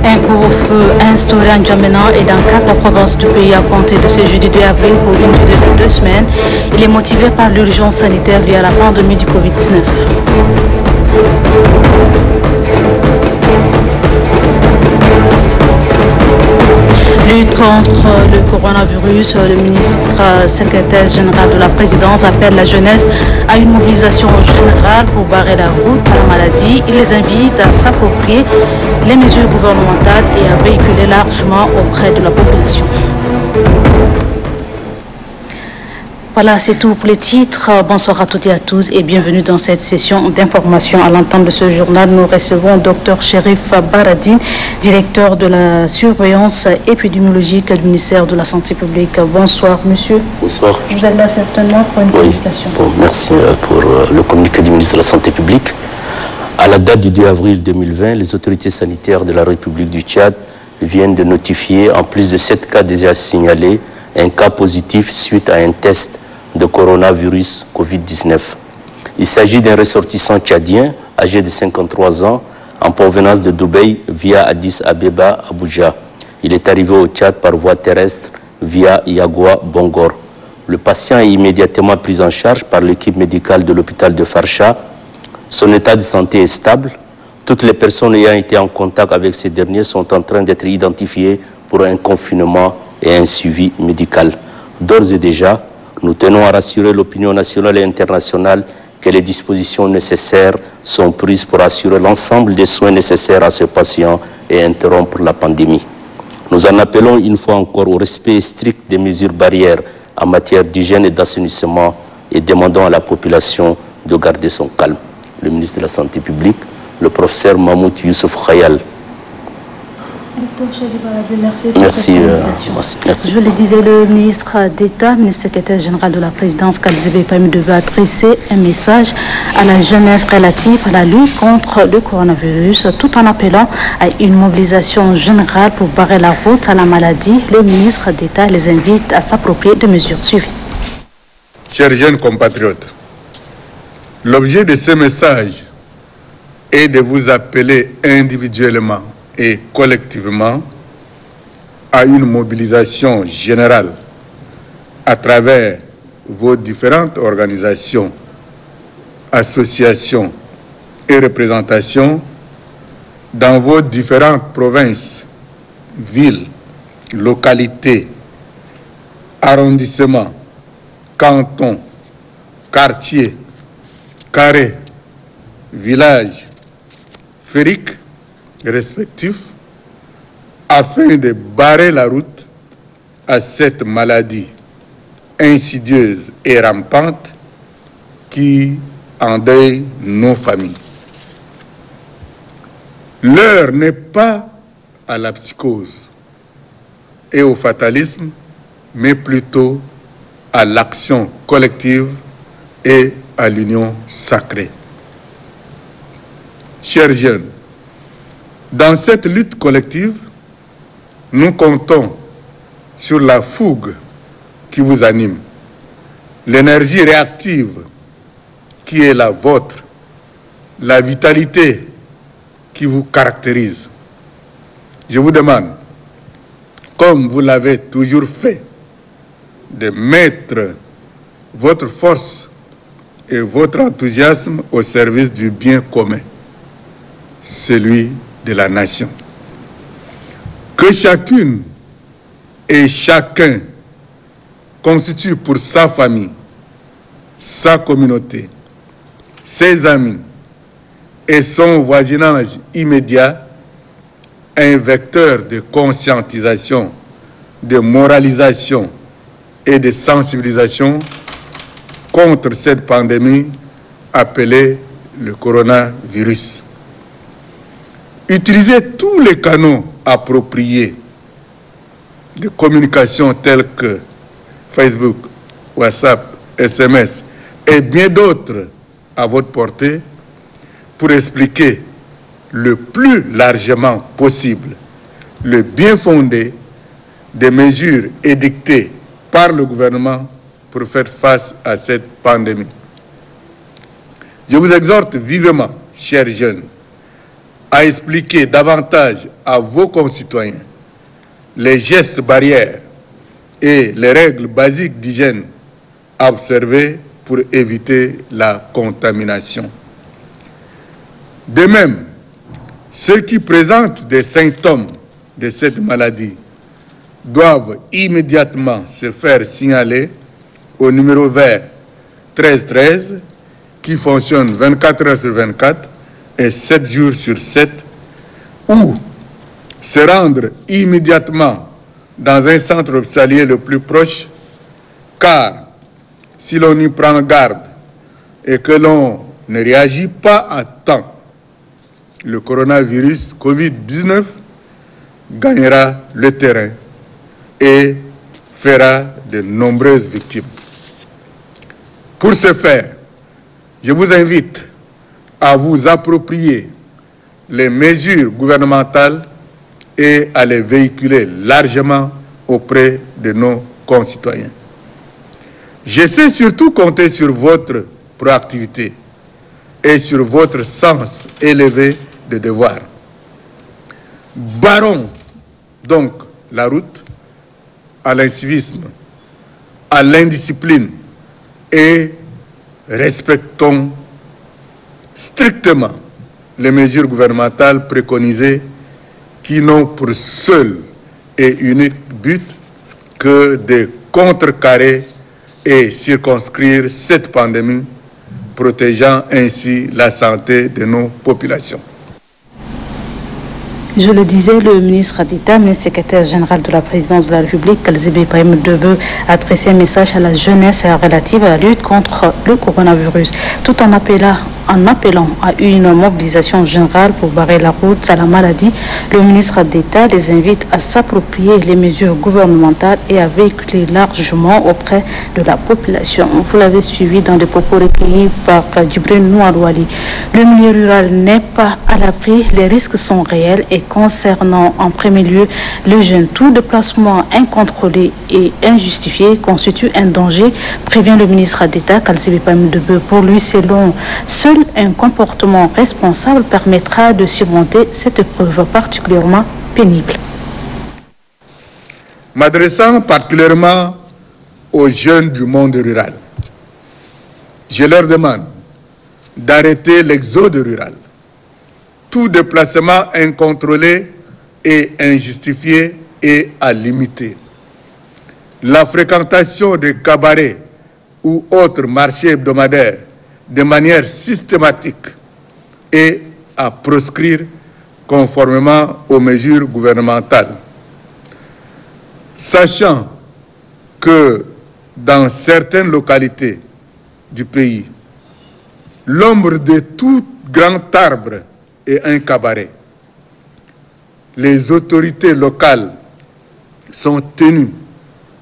Un couvre-feu instauré en N'Djamena et dans 4 provinces du pays à compter de ce jeudi 2 avril pour une durée de 2 semaines. Il est motivé par l'urgence sanitaire liée à la pandémie du Covid-19. Lutte contre le coronavirus, le ministre secrétaire général de la présidence appelle la jeunesse à une mobilisation générale pour barrer la route à la maladie. Il les invite à s'approprier les mesures gouvernementales et à véhiculer largement auprès de la population. Voilà, c'est tout pour les titres. Bonsoir à toutes et à tous et bienvenue dans cette session d'information. À l'entente de ce journal, nous recevons Dr Cherif Baradine, directeur de la surveillance épidémiologique du ministère de la Santé publique. Bonsoir, monsieur. Bonsoir. Vous êtes là certainement pour une communication. Bon, merci pour le communiqué du ministre de la Santé publique. À la date du 2 avril 2020, les autorités sanitaires de la République du Tchad viennent de notifier, en plus de 7 cas déjà signalés, un cas positif suite à un test de coronavirus Covid-19. Il s'agit d'un ressortissant tchadien âgé de 53 ans en provenance de Dubaï via Addis Abeba, Abuja. Il est arrivé au Tchad par voie terrestre via Yagua, Bongor. Le patient est immédiatement pris en charge par l'équipe médicale de l'hôpital de Farsha. Son état de santé est stable. Toutes les personnes ayant été en contact avec ces derniers sont en train d'être identifiées pour un confinement et un suivi médical. D'ores et déjà, nous tenons à rassurer l'opinion nationale et internationale que les dispositions nécessaires sont prises pour assurer l'ensemble des soins nécessaires à ce patient et interrompre la pandémie. Nous en appelons une fois encore au respect strict des mesures barrières en matière d'hygiène et d'assainissement et demandons à la population de garder son calme. Le ministre de la Santé publique, le professeur Mahmoud Youssouf Khayal. Merci pour cette communication. Je le disais, le ministre d'État, ministre secrétaire général de la présidence, Kalzebe Paymi, devait adresser un message à la jeunesse relative à la lutte contre le coronavirus, tout en appelant à une mobilisation générale pour barrer la route à la maladie. Le ministre d'État les invite à s'approprier de mesures suivies. Chers jeunes compatriotes, l'objet de ce message est de vous appeler individuellement et collectivement à une mobilisation générale à travers vos différentes organisations, associations et représentations dans vos différentes provinces, villes, localités, arrondissements, cantons, quartiers, carrés, villages, fériques respectifs, afin de barrer la route à cette maladie insidieuse et rampante qui endeuille nos familles. L'heure n'est pas à la psychose et au fatalisme, mais plutôt à l'action collective et à l'union sacrée. Chers jeunes, dans cette lutte collective, nous comptons sur la fougue qui vous anime, l'énergie réactive qui est la vôtre, la vitalité qui vous caractérise. Je vous demande, comme vous l'avez toujours fait, de mettre votre force et votre enthousiasme au service du bien commun, celui de la nation. Que chacune et chacun constitue pour sa famille, sa communauté, ses amis et son voisinage immédiat un vecteur de conscientisation, de moralisation et de sensibilisation contre cette pandémie appelée le coronavirus. Utilisez tous les canaux appropriés de communication telles que Facebook, WhatsApp, SMS et bien d'autres à votre portée pour expliquer le plus largement possible le bien fondé des mesures édictées par le gouvernement pour faire face à cette pandémie. Je vous exhorte vivement, chers jeunes, à expliquer davantage à vos concitoyens les gestes barrières et les règles basiques d'hygiène à observer pour éviter la contamination. De même, ceux qui présentent des symptômes de cette maladie doivent immédiatement se faire signaler au numéro vert 1313 qui fonctionne 24 heures sur 24 et 7 jours sur 7 ou se rendre immédiatement dans un centre hospitalier le plus proche, car si l'on y prend garde et que l'on ne réagit pas à temps, le coronavirus Covid-19 gagnera le terrain et fera de nombreuses victimes. Pour ce faire, je vous invite à vous approprier les mesures gouvernementales et à les véhiculer largement auprès de nos concitoyens. Je sais surtout compter sur votre proactivité et sur votre sens élevé de devoir. Barrons donc la route à l'incivisme, à l'indiscipline et respectons strictement les mesures gouvernementales préconisées qui n'ont pour seul et unique but que de contrecarrer et circonscrire cette pandémie, protégeant ainsi la santé de nos populations. Je le disais, le ministre d'État, le secrétaire général de la présidence de la République, Kalzebe Païm-Debe, a adressé un message à la jeunesse relative à la lutte contre le coronavirus, tout en appelant à une mobilisation générale pour barrer la route à la maladie. Le ministre d'État les invite à s'approprier les mesures gouvernementales et à véhiculer largement auprès de la population. Vous l'avez suivi dans les propos recueillis par Djibril Noualouali. Le milieu rural n'est pas à l'abri, les risques sont réels et concernant en premier lieu les jeunes, tout déplacement incontrôlé et injustifié constitue un danger, prévient le ministre d'État Kalzebe Païm-Debe. Pour lui, selon seul un comportement responsable permettra de surmonter cette épreuve particulièrement pénible. M'adressant particulièrement aux jeunes du monde rural, je leur demande d'arrêter l'exode rural. Tout déplacement incontrôlé et injustifié est à limiter. La fréquentation des cabarets ou autres marchés hebdomadaires de manière systématique et à proscrire conformément aux mesures gouvernementales. Sachant que dans certaines localités du pays, l'ombre de tout grand arbre est un cabaret. Les autorités locales sont tenues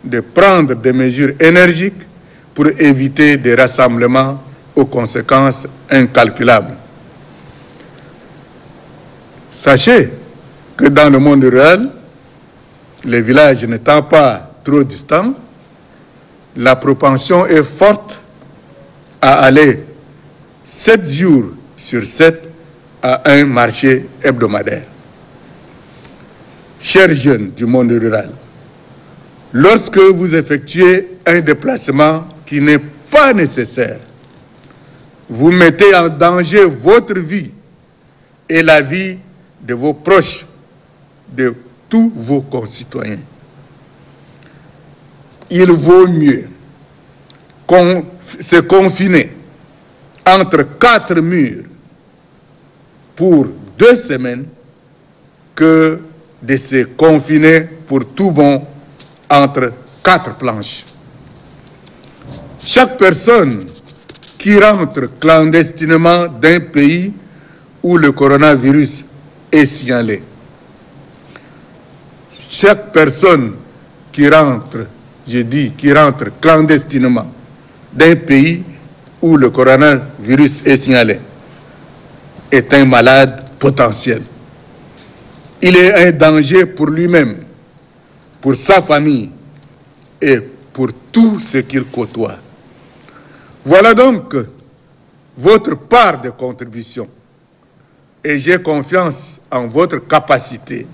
de prendre des mesures énergiques pour éviter des rassemblements aux conséquences incalculables. Sachez que dans le monde rural, les villages n'étant pas trop distants, la propension est forte à aller 7 jours sur 7 à un marché hebdomadaire. Chers jeunes du monde rural, lorsque vous effectuez un déplacement qui n'est pas nécessaire, vous mettez en danger votre vie et la vie de vos proches, de tous vos concitoyens. Il vaut mieux se confiner entre 4 murs pour 2 semaines que de se confiner pour tout bon entre 4 planches. Chaque personne qui rentre clandestinement d'un pays où le coronavirus est signalé chaque personne qui rentre, je dis, qui rentre clandestinement d'un pays où le coronavirus est signalé, est un malade potentiel. Il est un danger pour lui-même, pour sa famille et pour tout ce qu'il côtoie. Voilà donc votre part de contribution et j'ai confiance en votre capacité,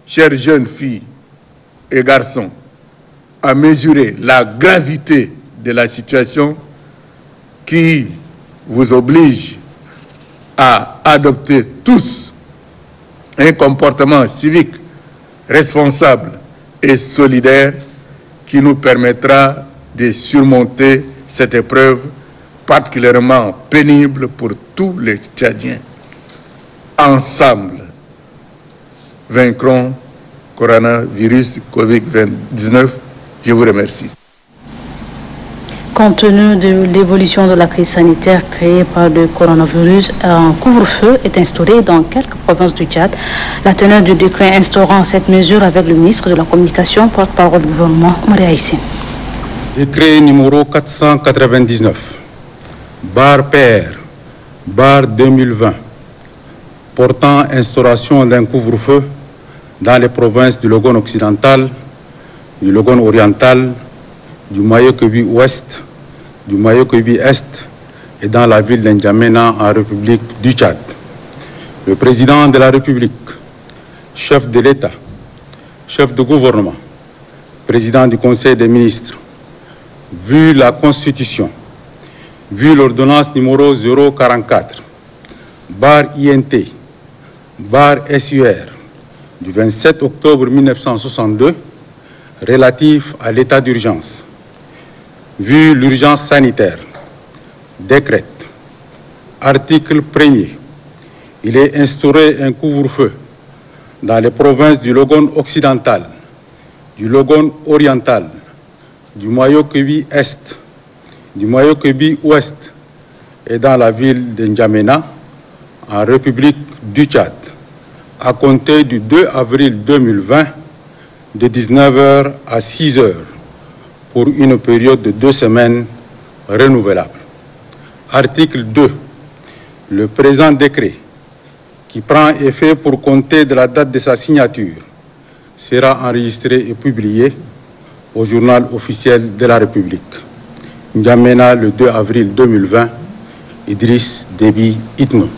chères jeunes filles et garçons, à mesurer la gravité de la situation qui vous oblige à adopter tous un comportement civique responsable et solidaire qui nous permettra de surmonter cette épreuve particulièrement pénible pour tous les Tchadiens. Ensemble, vaincrons coronavirus Covid-19. Je vous remercie. Compte tenu de l'évolution de la crise sanitaire créée par le coronavirus, un couvre-feu est instauré dans quelques provinces du Tchad. La teneur du décret instaurant cette mesure avec le ministre de la Communication, porte-parole du gouvernement, Maria Hissine. Décret numéro 499, bar 2020, portant instauration d'un couvre-feu dans les provinces du Logone occidental, du Logone oriental, du Mayo-Kébi ouest, du Mayo-Kébi est et dans la ville d'Njamena en République du Tchad. Le président de la République, chef de l'État, chef de gouvernement, président du Conseil des ministres, vu la Constitution, vu l'ordonnance numéro 044, INT, SUR, du 27 octobre 1962, relatif à l'état d'urgence, vu l'urgence sanitaire, décrète, article 1er, il est instauré un couvre-feu dans les provinces du Logone occidental, du Logone oriental, du Mayo-Kébi est, du Mayo-Kébi ouest et dans la ville de N'Djamena, en République du Tchad, à compter du 2 avril 2020, de 19h à 6h, pour une période de 2 semaines renouvelable. Article 2. Le présent décret, qui prend effet pour compter de la date de sa signature, sera enregistré et publié au journal officiel de la République. N'Djamena, le 2 avril 2020, Idriss Déby Itno.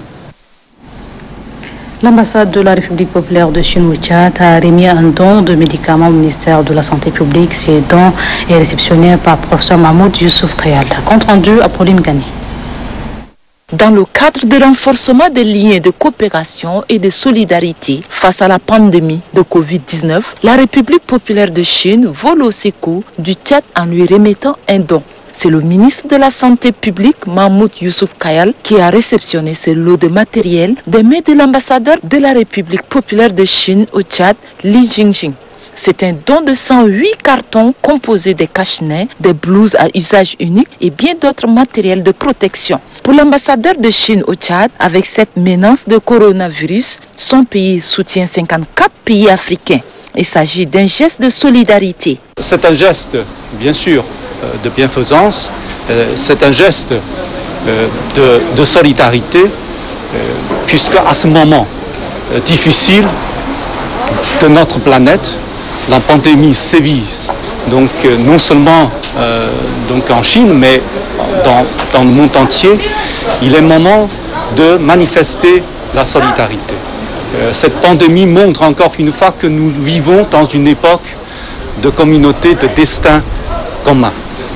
L'ambassade de la République populaire de Chine au Tchad a remis un don de médicaments au ministère de la Santé publique. Ce don est réceptionné par le professeur Mahmoud Youssouf Kayal. Compte rendu à Pauline Gani. Dans le cadre de renforcement des liens de coopération et de solidarité face à la pandémie de Covid-19, la République populaire de Chine vole au secours du Tchad en lui remettant un don. C'est le ministre de la Santé publique, Mahmoud Youssouf Kayal, qui a réceptionné ce lot de matériel des mains de l'ambassadeur de la République populaire de Chine au Tchad, Li Jingjing. C'est un don de 108 cartons composés de cache-nez, des blouses à usage unique et bien d'autres matériels de protection. Pour l'ambassadeur de Chine au Tchad, avec cette menace de coronavirus, son pays soutient 54 pays africains. Il s'agit d'un geste de solidarité. C'est un geste, bien sûr, de bienfaisance, c'est un geste de solidarité, puisque à ce moment difficile de notre planète, la pandémie sévit donc non seulement donc en Chine, mais dans le monde entier. Il est moment de manifester la solidarité. Cette pandémie montre encore une fois que nous vivons dans une époque de communauté, de destin commun.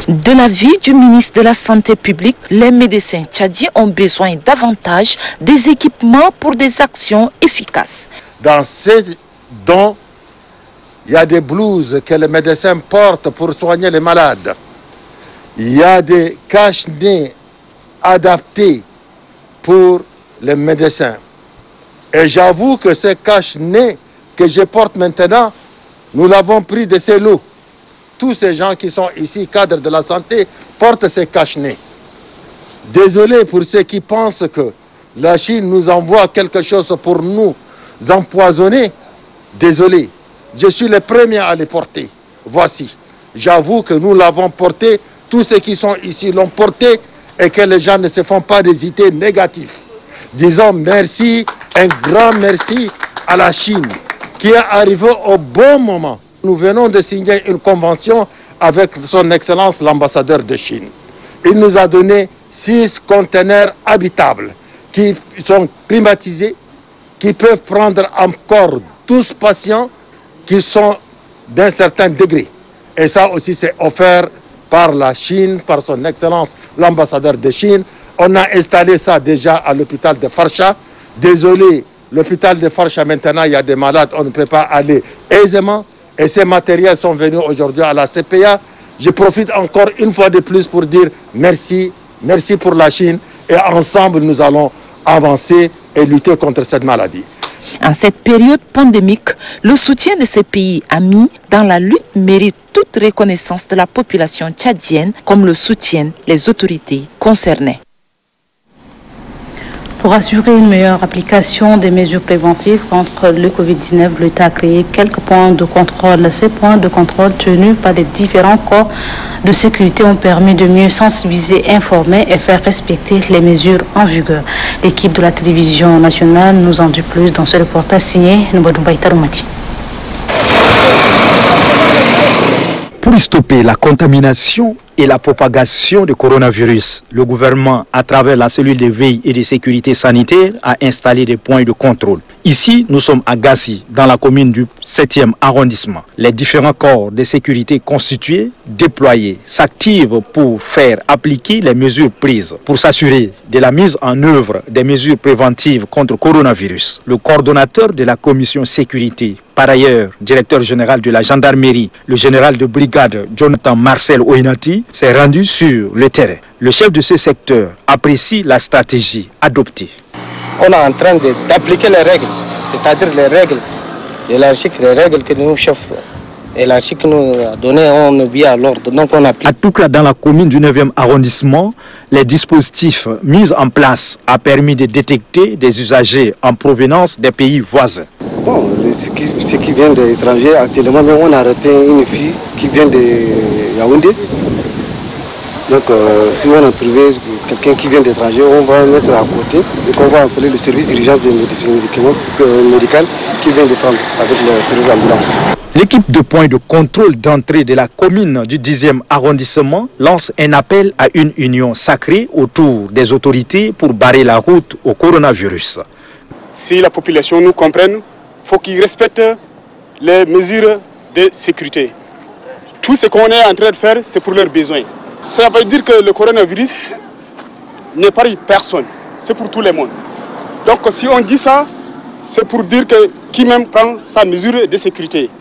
De l'avis du ministre de la Santé publique, les médecins tchadiens ont besoin davantage des équipements pour des actions efficaces. Dans ces dons, il y a des blouses que les médecins portent pour soigner les malades. Il y a des cache-nez adaptés pour les médecins. Et j'avoue que ces cache-nez que je porte maintenant, nous l'avons pris de ces lots. Tous ces gens qui sont ici, cadres de la santé, portent ces cache-nez. Désolé pour ceux qui pensent que la Chine nous envoie quelque chose pour nous empoisonner. Désolé. je suis le premier à les porter. Voici. J'avoue que nous l'avons porté, tous ceux qui sont ici l'ont porté, et que les gens ne se font pas des idées négatives. Disons merci, un grand merci à la Chine, qui est arrivée au bon moment. Nous venons de signer une convention avec son Excellence l'ambassadeur de Chine. Il nous a donné 6 conteneurs habitables qui sont climatisés, qui peuvent prendre encore 12 patients qui sont d'un certain degré. Et ça aussi c'est offert par la Chine, par son Excellence l'ambassadeur de Chine. On a installé ça déjà à l'hôpital de Farsha. Désolé, l'hôpital de Farsha maintenant, il y a des malades, on ne peut pas aller aisément. Et ces matériels sont venus aujourd'hui à la CPA. Je profite encore une fois de plus pour dire merci, merci pour la Chine. Et ensemble, nous allons avancer et lutter contre cette maladie. En cette période pandémique, le soutien de ces pays amis dans la lutte mérite toute reconnaissance de la population tchadienne, comme le soutiennent les autorités concernées. Pour assurer une meilleure application des mesures préventives contre le Covid-19, l'État a créé quelques points de contrôle. Ces points de contrôle tenus par les différents corps de sécurité ont permis de mieux sensibiliser, informer et faire respecter les mesures en vigueur. L'équipe de la télévision nationale nous en dit plus dans ce reportage signé Nobodou Baïtaroumati. Pour stopper la contamination et la propagation du coronavirus, le gouvernement, à travers la cellule de veille et de sécurité sanitaire, a installé des points de contrôle. Ici, nous sommes à Gassi, dans la commune du 7e arrondissement. Les différents corps de sécurité constitués, déployés, s'activent pour faire appliquer les mesures prises pour s'assurer de la mise en œuvre des mesures préventives contre le coronavirus. Le coordonnateur de la commission sécurité, par ailleurs directeur général de la gendarmerie, le général de brigade Jonathan Marcel Oinati, s'est rendu sur le terrain. Le chef de ce secteur apprécie la stratégie adoptée. On est en train d'appliquer les règles, c'est-à-dire les règles hiérarchiques, les règles que nos chefs hiérarchiques nous a données, on est bien à l'ordre, donc on applique. À Toukla, dans la commune du 9e arrondissement, les dispositifs mis en place ont permis de détecter des usagers en provenance des pays voisins. Bon, ceux qui viennent de l'étranger, actuellement, on a arrêté une fille qui vient de Yaoundé. Donc, si on a trouvé quelqu'un qui vient d'étranger, on va mettre à côté et qu'on va appeler le service d'urgence de médecine médicale qui vient de prendre avec le service d'ambulance. L'équipe de points de contrôle d'entrée de la commune du 10e arrondissement lance un appel à une union sacrée autour des autorités pour barrer la route au coronavirus. Si la population nous comprenne, il faut qu'ils respectent les mesures de sécurité. Tout ce qu'on est en train de faire, c'est pour leurs besoins. Ça veut dire que le coronavirus n'épargne personne, c'est pour tout le monde. Donc si on dit ça, c'est pour dire que qui même prend sa mesure de sécurité.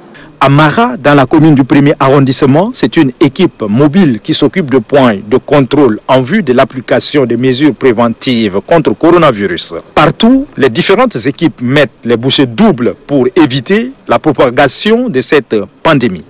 À Mara, dans la commune du 1er arrondissement, c'est une équipe mobile qui s'occupe de points de contrôle en vue de l'application des mesures préventives contre le coronavirus. Partout, les différentes équipes mettent les bouchées doubles pour éviter la propagation de cette pandémie.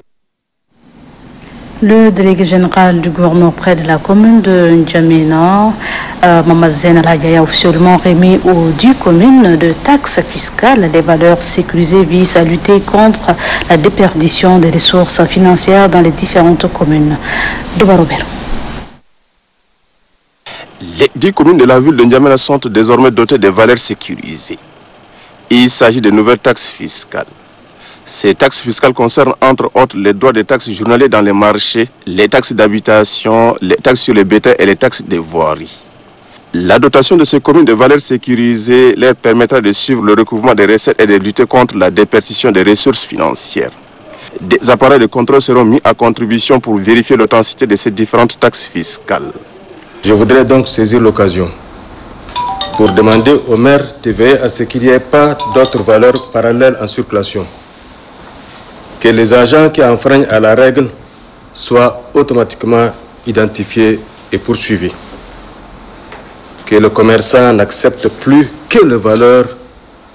Le délégué général du gouvernement près de la commune de N'Djamena, Mamazen Alhadja, a officiellement remis aux 10 communes de taxes fiscales. Les valeurs sécurisées visent à lutter contre la déperdition des ressources financières dans les différentes communes. Les 10 communes de la ville de N'Djamena sont désormais dotées de valeurs sécurisées. Il s'agit de nouvelles taxes fiscales. Ces taxes fiscales concernent entre autres les droits des taxes journaliers dans les marchés, les taxes d'habitation, les taxes sur les bétails et les taxes de voirie. La dotation de ces communes de valeurs sécurisées leur permettra de suivre le recouvrement des recettes et de lutter contre la déperdition des ressources financières. Des appareils de contrôle seront mis à contribution pour vérifier l'authenticité de ces différentes taxes fiscales. Je voudrais donc saisir l'occasion pour demander aux maires de veiller à ce qu'il n'y ait pas d'autres valeurs parallèles en circulation. Que les agents qui enfreignent à la règle soient automatiquement identifiés et poursuivis. Que le commerçant n'accepte plus que les valeurs,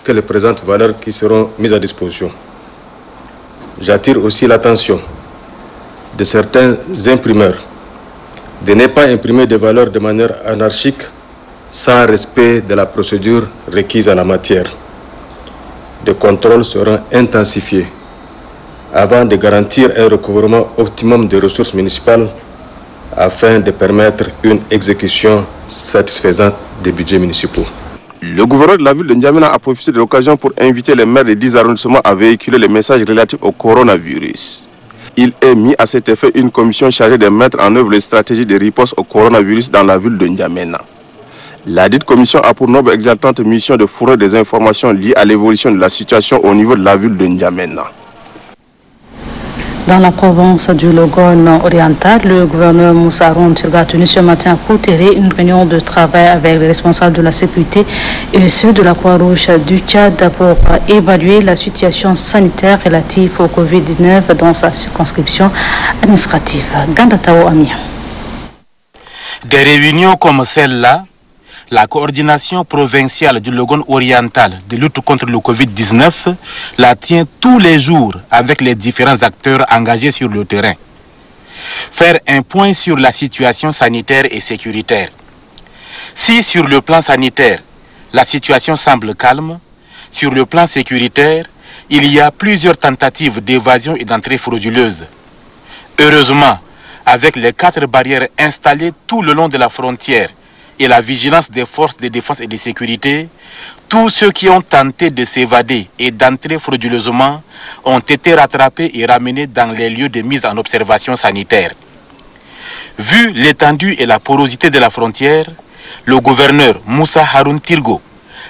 que les présentes valeurs qui seront mises à disposition. J'attire aussi l'attention de certains imprimeurs de ne pas imprimer des valeurs de manière anarchique sans respect de la procédure requise en la matière. Des contrôles seront intensifiés avant de garantir un recouvrement optimum des ressources municipales afin de permettre une exécution satisfaisante des budgets municipaux. Le gouverneur de la ville de N'Djamena a profité de l'occasion pour inviter les maires des 10 arrondissements à véhiculer les messages relatifs au coronavirus. Il est mis à cet effet une commission chargée de mettre en œuvre les stratégies de riposte au coronavirus dans la ville de N'Djamena. La dite commission a pour noble exaltante mission de fournir des informations liées à l'évolution de la situation au niveau de la ville de N'Djamena. Dans la province du Logone oriental, le gouverneur Moussa Haroun Tirga a tenu ce matin à Koutere une réunion de travail avec les responsables de la sécurité et ceux de la Croix-Rouge du Tchad pour évaluer la situation sanitaire relative au Covid-19 dans sa circonscription administrative. Gandatao Amia. Des réunions comme celle-là, la coordination provinciale du Logone oriental de lutte contre le Covid-19 la tient tous les jours avec les différents acteurs engagés sur le terrain. Faire un point sur la situation sanitaire et sécuritaire. Si sur le plan sanitaire, la situation semble calme, sur le plan sécuritaire, il y a plusieurs tentatives d'évasion et d'entrée frauduleuse. Heureusement, avec les 4 barrières installées tout le long de la frontière, et la vigilance des forces de défense et de sécurité, tous ceux qui ont tenté de s'évader et d'entrer frauduleusement ont été rattrapés et ramenés dans les lieux de mise en observation sanitaire. Vu l'étendue et la porosité de la frontière, le gouverneur Moussa Haroun Tirgo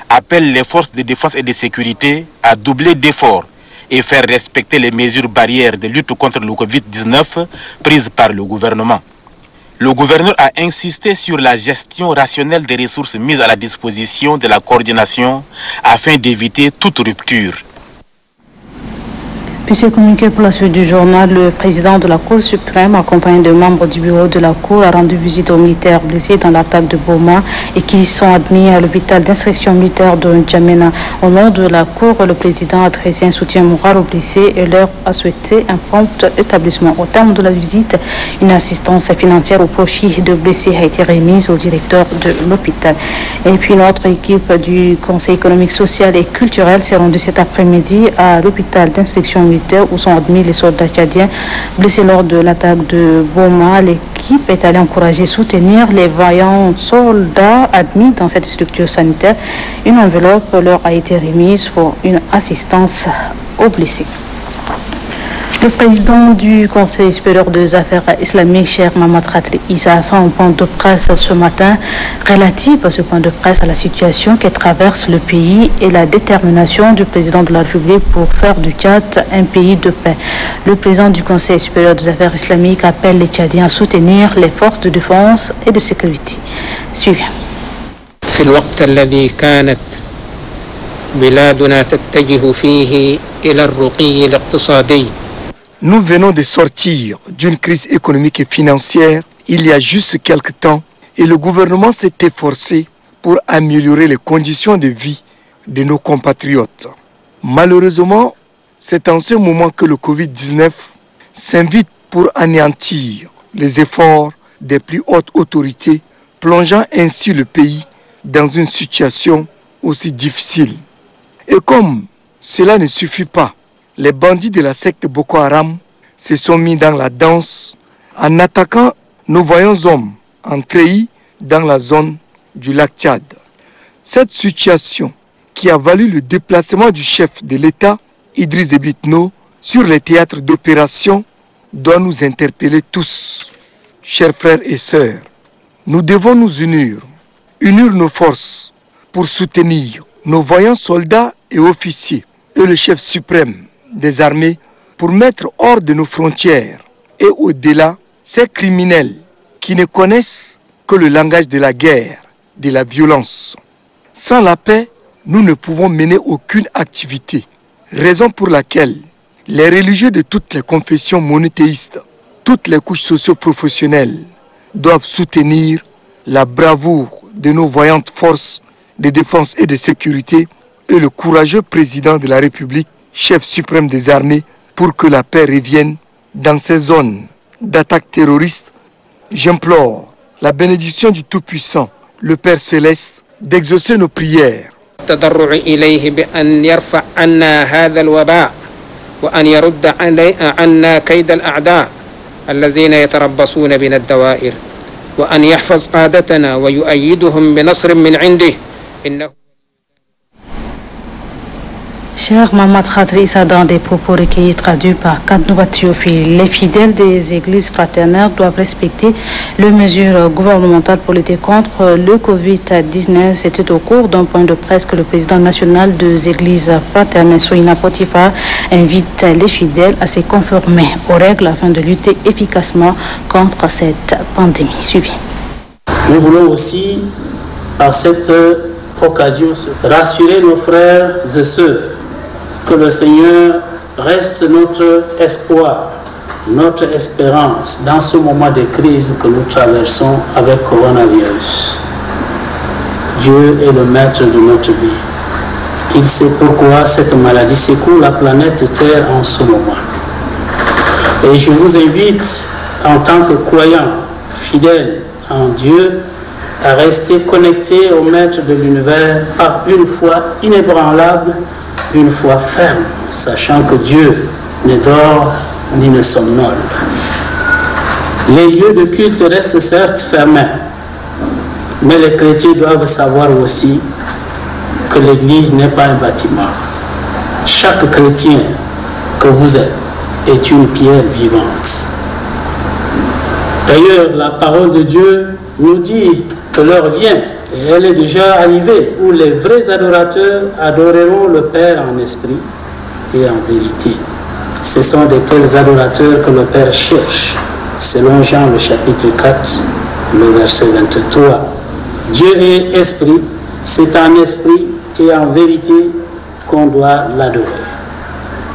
appelle les forces de défense et de sécurité à doubler d'efforts et faire respecter les mesures barrières de lutte contre le Covid-19 prises par le gouvernement. Le gouverneur a insisté sur la gestion rationnelle des ressources mises à la disposition de la coordination afin d'éviter toute rupture. Puisque communiqué pour la suite du journal, le président de la Cour suprême, accompagné de membres du bureau de la Cour, a rendu visite aux militaires blessés dans l'attaque de Boma et qui sont admis à l'hôpital d'instruction militaire de N'Djamena. Au nom de la Cour, le président a adressé un soutien moral aux blessés et leur a souhaité un prompt établissement. Au terme de la visite, une assistance financière au profit de blessés a été remise au directeur de l'hôpital. Et puis notre équipe du Conseil économique, social et culturel s'est rendue cet après-midi à l'hôpital d'instruction militaire où sont admis les soldats tchadiens blessés lors de l'attaque de Boma. L'équipe est allée encourager et soutenir les vaillants soldats admis dans cette structure sanitaire. Une enveloppe leur a été remise pour une assistance aux blessés. Le président du Conseil supérieur des affaires islamiques, Cheikh Mohamed Khatri Issa, a fait un point de presse ce matin relatif à ce point de presse à la situation qui traverse le pays et la détermination du président de la République pour faire du Tchad un pays de paix. Le président du Conseil supérieur des affaires islamiques appelle les Tchadiens à soutenir les forces de défense et de sécurité. Suivez. في الوقت الذي كانت بلادنا تتجه فيه إلى الرقي الاقتصادي. Nous venons de sortir d'une crise économique et financière il y a juste quelque temps et le gouvernement s'est efforcé pour améliorer les conditions de vie de nos compatriotes. Malheureusement, c'est en ce moment que le Covid-19 s'invite pour anéantir les efforts des plus hautes autorités, plongeant ainsi le pays dans une situation aussi difficile. Et comme cela ne suffit pas, les bandits de la secte Boko Haram se sont mis dans la danse en attaquant nos voyants hommes en treillis dans la zone du lac Tchad. Cette situation qui a valu le déplacement du chef de l'État, Idriss Déby Itno, sur les théâtres d'opération doit nous interpeller tous. Chers frères et sœurs, nous devons nous unir nos forces pour soutenir nos voyants soldats et officiers et le chef suprême des armées pour mettre hors de nos frontières et au-delà ces criminels qui ne connaissent que le langage de la guerre, de la violence. Sans la paix, nous ne pouvons mener aucune activité, raison pour laquelle les religieux de toutes les confessions monothéistes, toutes les couches socio-professionnelles doivent soutenir la bravoure de nos voyantes forces de défense et de sécurité et le courageux président de la République, chef suprême des armées, pour que la paix revienne dans ces zones d'attaque terroriste. J'implore la bénédiction du Tout-Puissant, le Père Céleste, d'exaucer nos prières. وأن يرد عنا كيد الأعداء الذين يتربصون بنا الدوائر وأن يحفظ قادتنا ويؤيدهم بنصر من عنده إنه. Cher Mamad Khadri Issa, dans des propos recueillis traduits par Kadnouba Théophile, les fidèles des églises fraternelles doivent respecter les mesures gouvernementales pour lutter contre le Covid-19. C'était au cours d'un point de presse que le président national des églises fraternelles, Soina Potifa, invite les fidèles à se conformer aux règles afin de lutter efficacement contre cette pandémie. Suivez. Nous voulons aussi, par cette occasion, rassurer nos frères et sœurs que le Seigneur reste notre espoir, notre espérance dans ce moment de crise que nous traversons avec coronavirus. Dieu est le maître de notre vie. Il sait pourquoi cette maladie secoue la planète Terre en ce moment. Et je vous invite, en tant que croyants fidèles en Dieu, à rester connectés au maître de l'univers par une foi inébranlable, une foi ferme, sachant que Dieu ne dort ni ne somnole. Les lieux de culte restent certes fermés, mais les chrétiens doivent savoir aussi que l'Église n'est pas un bâtiment. Chaque chrétien que vous êtes est une pierre vivante. D'ailleurs, la parole de Dieu nous dit que l'heure vient, et elle est déjà arrivée, où les vrais adorateurs adoreront le Père en esprit et en vérité. Ce sont de tels adorateurs que le Père cherche, selon Jean le chapitre 4, le verset 23. Dieu est esprit, c'est en esprit et en vérité qu'on doit l'adorer.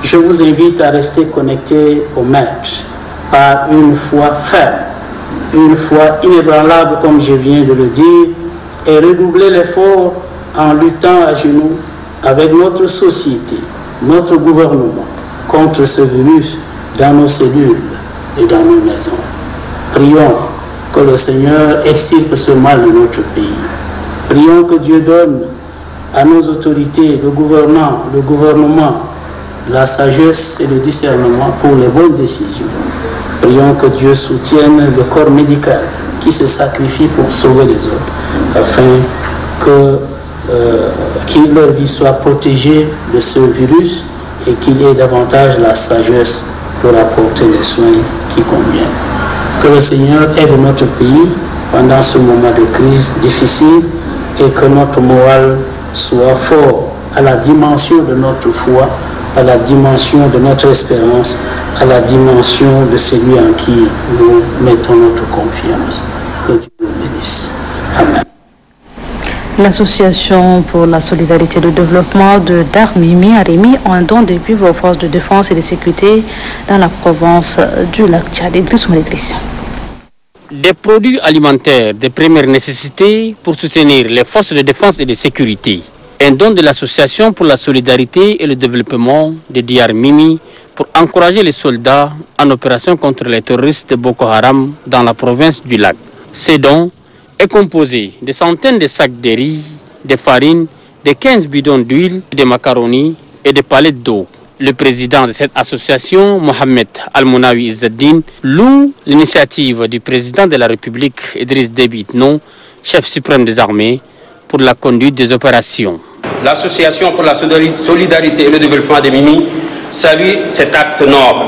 Je vous invite à rester connectés au Maître par une foi ferme, une foi inébranlable comme je viens de le dire, et redoubler l'effort en luttant à genoux avec notre société, notre gouvernement, contre ce virus dans nos cellules et dans nos maisons. Prions que le Seigneur extirpe ce mal de notre pays. Prions que Dieu donne à nos autorités, le gouvernement, la sagesse et le discernement pour les bonnes décisions. Prions que Dieu soutienne le corps médical qui se sacrifie pour sauver les autres, afin que leur vie soit protégée de ce virus et qu'il ait davantage la sagesse pour apporter les soins qui conviennent. Que le Seigneur aide notre pays pendant ce moment de crise difficile et que notre morale soit fort à la dimension de notre foi, à la dimension de notre espérance, à la dimension de celui en qui nous mettons notre confiance. Que Dieu nous bénisse. Amen. L'Association pour la solidarité et le développement de Darmimi a remis un don de vivres aux forces de défense et de sécurité dans la province du lac Tchad. Des produits alimentaires de première nécessité pour soutenir les forces de défense et de sécurité. Un don de l'Association pour la solidarité et le développement de Darmimi pour encourager les soldats en opération contre les terroristes de Boko Haram dans la province du lac. Ces dons est composé de centaines de sacs de riz, de farine, de 15 bidons d'huile, de macaroni et de palettes d'eau. Le président de cette association, Mohamed Al-Mounawi Izzeddine, loue l'initiative du président de la République, Idriss Déby Itno, chef suprême des armées, pour la conduite des opérations. L'Association pour la solidarité et le développement de Mimi salue cet acte noble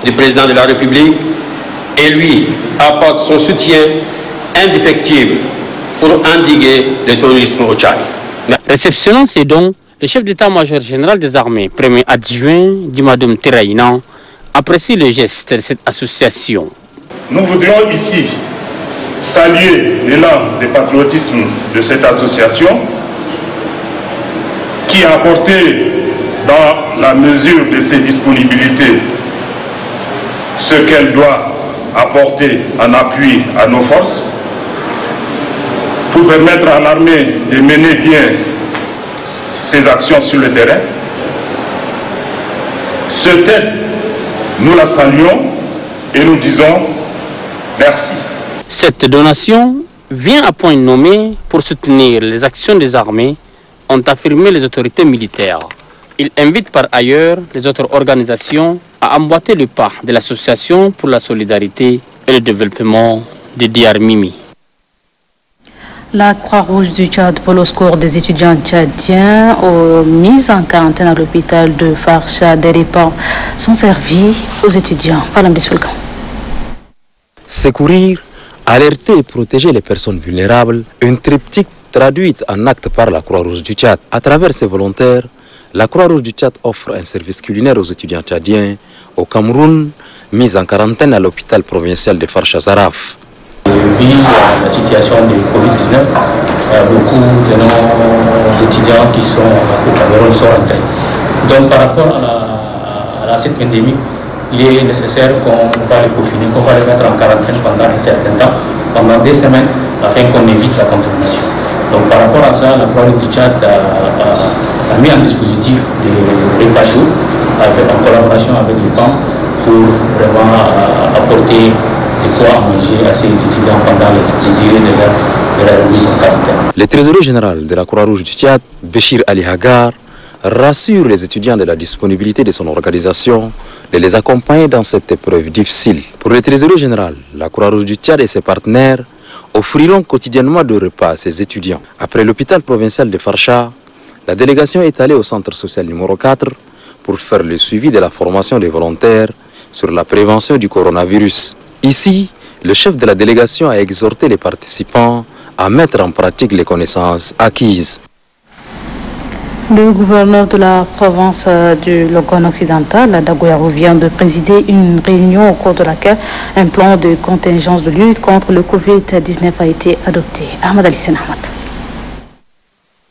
du président de la République et lui apporte son soutien indéfectible pour endiguer le terrorisme au Tchad. Réceptionnant ces dons, le chef d'état-major général des armées, premier adjoint Dimadoum Teraïnan, apprécie le geste de cette association. Nous voudrions ici saluer l'élan de patriotisme de cette association qui a apporté dans la mesure de ses disponibilités ce qu'elle doit apporter en appui à nos forces pour permettre à l'armée de mener bien ses actions sur le terrain. Cette aide, nous la saluons et nous disons merci. Cette donation vient à point nommé pour soutenir les actions des armées, ont affirmé les autorités militaires. Il invite par ailleurs les autres organisations à emboîter le pas de l'Association pour la solidarité et le développement de DR Mimi. La Croix-Rouge du Tchad vole au secours des étudiants tchadiens mis en quarantaine à l'hôpital de Farsha. Des repas sont servis aux étudiants. Secourir, alerter et protéger les personnes vulnérables, une triptyque traduite en acte par la Croix-Rouge du Tchad. À travers ses volontaires, la Croix-Rouge du Tchad offre un service culinaire aux étudiants tchadiens au Cameroun, mis en quarantaine à l'hôpital provincial de Farsha Zaraf. Vise la situation de Covid-19, beaucoup de nos étudiants qui sont au Cameroun sont rentrés. Donc par rapport à cette pandémie, il est nécessaire qu'on va les confiner, qu'on va les mettre en quarantaine pendant un certain temps, pendant 2 semaines, afin qu'on évite la contamination. Donc par rapport à ça, la Croix-Rouge du Tchad a mis un dispositif de repas chauds en collaboration avec les PAM pour vraiment apporter de quoi à manger à ces étudiants pendant la durée de la mise en quarantaine. Le trésorier général de la Croix-Rouge du Tchad, Béchir Ali Hagar, rassure les étudiants de la disponibilité de son organisation de les accompagner dans cette épreuve difficile. Pour le trésorier général, la Croix-Rouge du Tchad et ses partenaires offriront quotidiennement de repas à ses étudiants. Après l'hôpital provincial de Farsha, la délégation est allée au centre social numéro 4 pour faire le suivi de la formation des volontaires sur la prévention du coronavirus. Ici, le chef de la délégation a exhorté les participants à mettre en pratique les connaissances acquises. Le gouverneur de la province du Logone occidental, Dagoyaro, vient de présider une réunion au cours de laquelle un plan de contingence de lutte contre le Covid-19 a été adopté. Ahmad Ali Senahmat.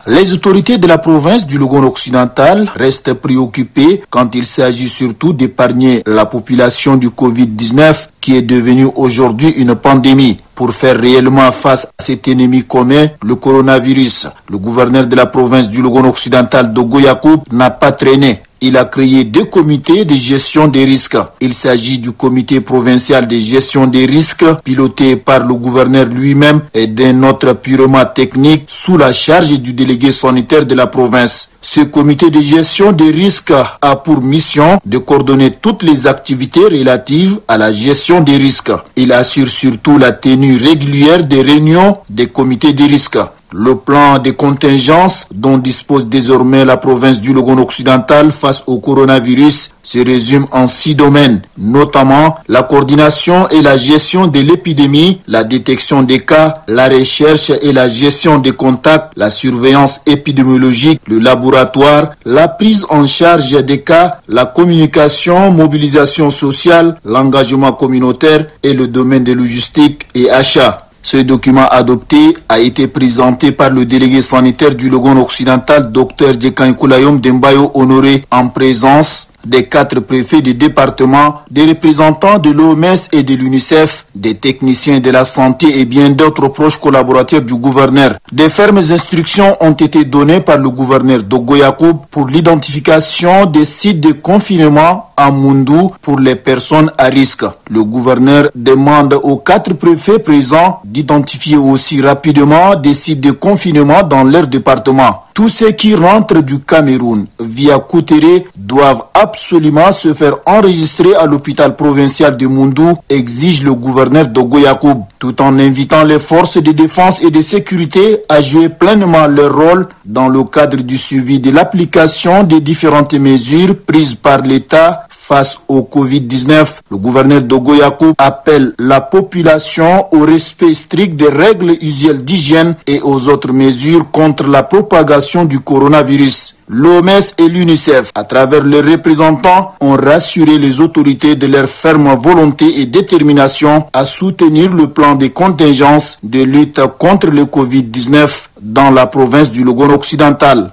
Les autorités de la province du Logone occidental restent préoccupées quand il s'agit surtout d'épargner la population du Covid-19 qui est devenue aujourd'hui une pandémie. Pour faire réellement face à cet ennemi commun, le coronavirus, le gouverneur de la province du Logone occidental, Dogo Yacoub, n'a pas traîné. Il a créé 2 comités de gestion des risques. Il s'agit du comité provincial de gestion des risques, piloté par le gouverneur lui-même, et d'un autre purement technique, sous la charge du délégué sanitaire de la province. Ce comité de gestion des risques a pour mission de coordonner toutes les activités relatives à la gestion des risques. Il assure surtout la tenue régulière des réunions des comités de risques. Le plan de contingence dont dispose désormais la province du Logone occidental face au coronavirus se résume en 6 domaines, notamment la coordination et la gestion de l'épidémie, la détection des cas, la recherche et la gestion des contacts, la surveillance épidémiologique, le laboratoire, la prise en charge des cas, la communication, mobilisation sociale, l'engagement communautaire et le domaine de logistique et achat. Ce document adopté a été présenté par le délégué sanitaire du Logone occidental, Dr Djekan Koulayom Dembayo Honoré, en présence des 4 préfets des départements, des représentants de l'OMS et de l'UNICEF, des techniciens de la santé et bien d'autres proches collaborateurs du gouverneur. Des fermes instructions ont été données par le gouverneur Dogo Yacoub pour l'identification des sites de confinement à Mundou pour les personnes à risque. Le gouverneur demande aux 4 préfets présents d'identifier aussi rapidement des sites de confinement dans leur département. Tous ceux qui rentrent du Cameroun via Koutere doivent absolument se faire enregistrer à l'hôpital provincial de Mundou, exige le gouverneur Dogo Yacoub, tout en invitant les forces de défense et de sécurité à jouer pleinement leur rôle dans le cadre du suivi de l'application des différentes mesures prises par l'État face au Covid-19. Le gouverneur Dogo Yacoub appelle la population au respect strict des règles usuelles d'hygiène et aux autres mesures contre la propagation du coronavirus. L'OMS et l'UNICEF, à travers leurs représentants, ont rassuré les autorités de leur ferme volonté et détermination à soutenir le plan de contingence de lutte contre le Covid-19 dans la province du Logone occidental.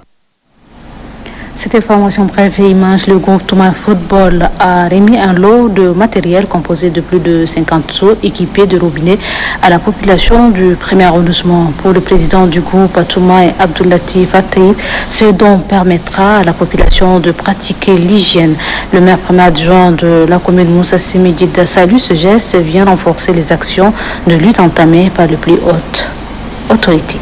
Cette information brève et image, le groupe Thomas Football a remis un lot de matériel composé de plus de 50 seaux équipés de robinets à la population du premier arrondissement. Pour le président du groupe, Touma et Abdoulatif Ataïb, ce dont permettra à la population de pratiquer l'hygiène. Le maire premier adjoint de la commune Moussa Simidjid salue ce geste et vient renforcer les actions de lutte entamées par les plus hautes autorités.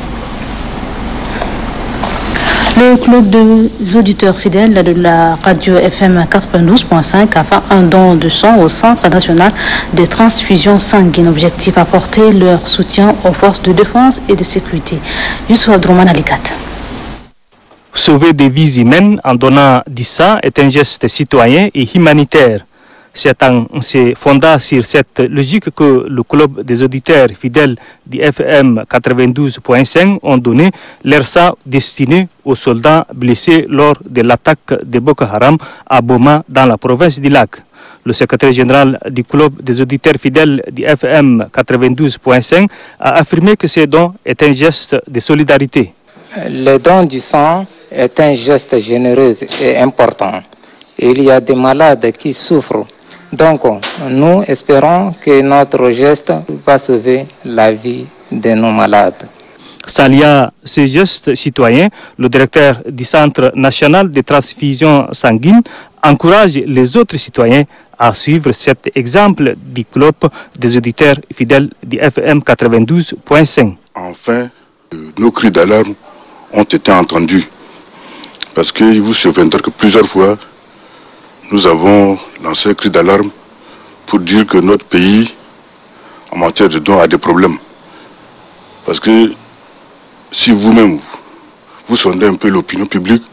Le club des auditeurs fidèles de la radio FM 92.5 a fait un don de sang au Centre national de transfusion sanguine. Objectif, apporter leur soutien aux forces de défense et de sécurité. Youssou Abdourahmane Alikat. Sauver des vies humaines en donnant du sang est un geste citoyen et humanitaire. C'est en se fondant sur cette logique que le club des auditeurs fidèles du FM 92.5 ont donné leur sang destiné aux soldats blessés lors de l'attaque de Boko Haram à Boma dans la province du Lac. Le secrétaire général du club des auditeurs fidèles du FM 92.5 a affirmé que ce don est un geste de solidarité. Le don du sang est un geste généreux et important. Il y a des malades qui souffrent. Donc, nous espérons que notre geste va sauver la vie de nos malades. Saluant ce geste citoyen, le directeur du Centre national de transfusion sanguine encourage les autres citoyens à suivre cet exemple du club des auditeurs fidèles du FM 92.5. Enfin, nos cris d'alarme ont été entendus. Parce qu'il vous souviendra que plusieurs fois, nous avons lancé un cri d'alarme pour dire que notre pays, en matière de dons, a des problèmes. Parce que si vous-même, vous sondez un peu l'opinion publique,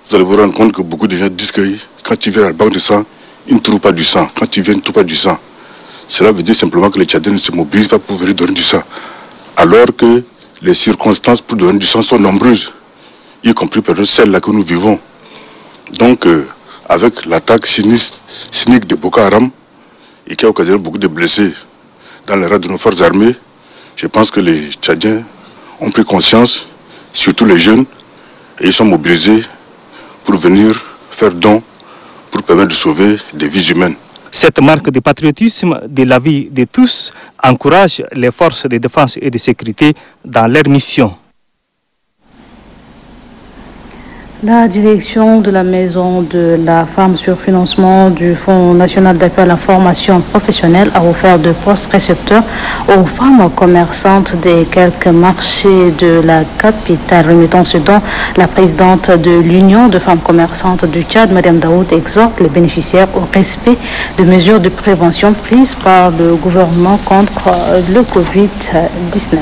vous allez vous rendre compte que beaucoup de gens disent que quand ils viennent à la banque de sang, ils ne trouvent pas du sang. Quand ils viennent, ils ne trouvent pas du sang. Cela veut dire simplement que les Tchadiens ne se mobilisent pas pour venir donner du sang. Alors que les circonstances pour donner du sang sont nombreuses, y compris par celles-là que nous vivons. Donc, avec l'attaque cynique de Boko Haram, et qui a occasionné beaucoup de blessés dans les rangs de nos forces armées, je pense que les Tchadiens ont pris conscience, surtout les jeunes, et ils sont mobilisés pour venir faire don, pour permettre de sauver des vies humaines. Cette marque de patriotisme de la vie de tous encourage les forces de défense et de sécurité dans leur mission. La direction de la Maison de la Femme sur financement du Fonds national d'appui à la formation professionnelle a offert de postes récepteurs aux femmes commerçantes des quelques marchés de la capitale. Remettant ce dont la présidente de l'Union de femmes commerçantes du Tchad, Mme Daoud, exhorte les bénéficiaires au respect de mesures de prévention prises par le gouvernement contre le Covid-19.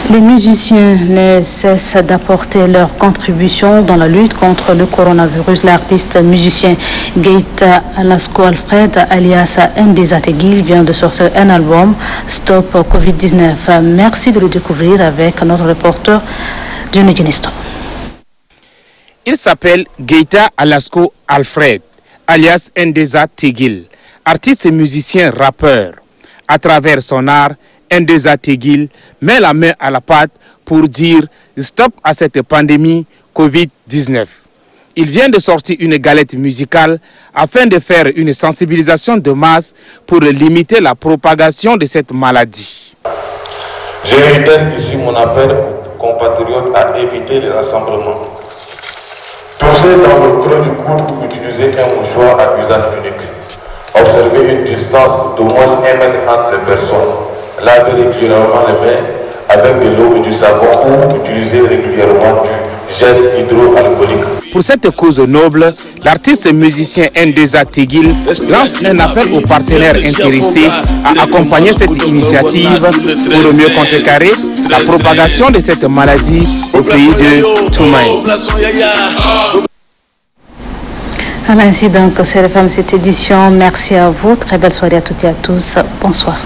Les musiciens ne cessent d'apporter leur contribution dans la lutte contre le coronavirus. L'artiste musicien Geita Alasko Alfred, alias Ndeza Tegil, vient de sortir un album Stop Covid-19. Merci de le découvrir avec notre reporter Dieu Ginesto. Il s'appelle Geita Alasko Alfred, alias Ndeza Tegil, artiste et musicien rappeur. À travers son art, Ndeza Tegil met la main à la pâte pour dire stop à cette pandémie Covid-19. Il vient de sortir une galette musicale afin de faire une sensibilisation de masse pour limiter la propagation de cette maladie. Je réitère ici mon appel aux compatriotes à éviter les rassemblements. Toussez dans le creux du coude ou utilisez un mouchoir à usage unique. Observez une distance d'au moins 1 mètre entre les personnes. Lavez régulièrement les mains avec de l'eau et du savon ou utilisez régulièrement du gel hydroalcoolique. Pour cette cause noble, l'artiste et musicien Ndeza Tegil lance un appel aux partenaires intéressés à accompagner cette initiative pour mieux contrecarrer la propagation de cette maladie au pays de Toumaï. À l'incident que c'est la fin de cette édition, merci à vous, très belle soirée à toutes et à tous, bonsoir.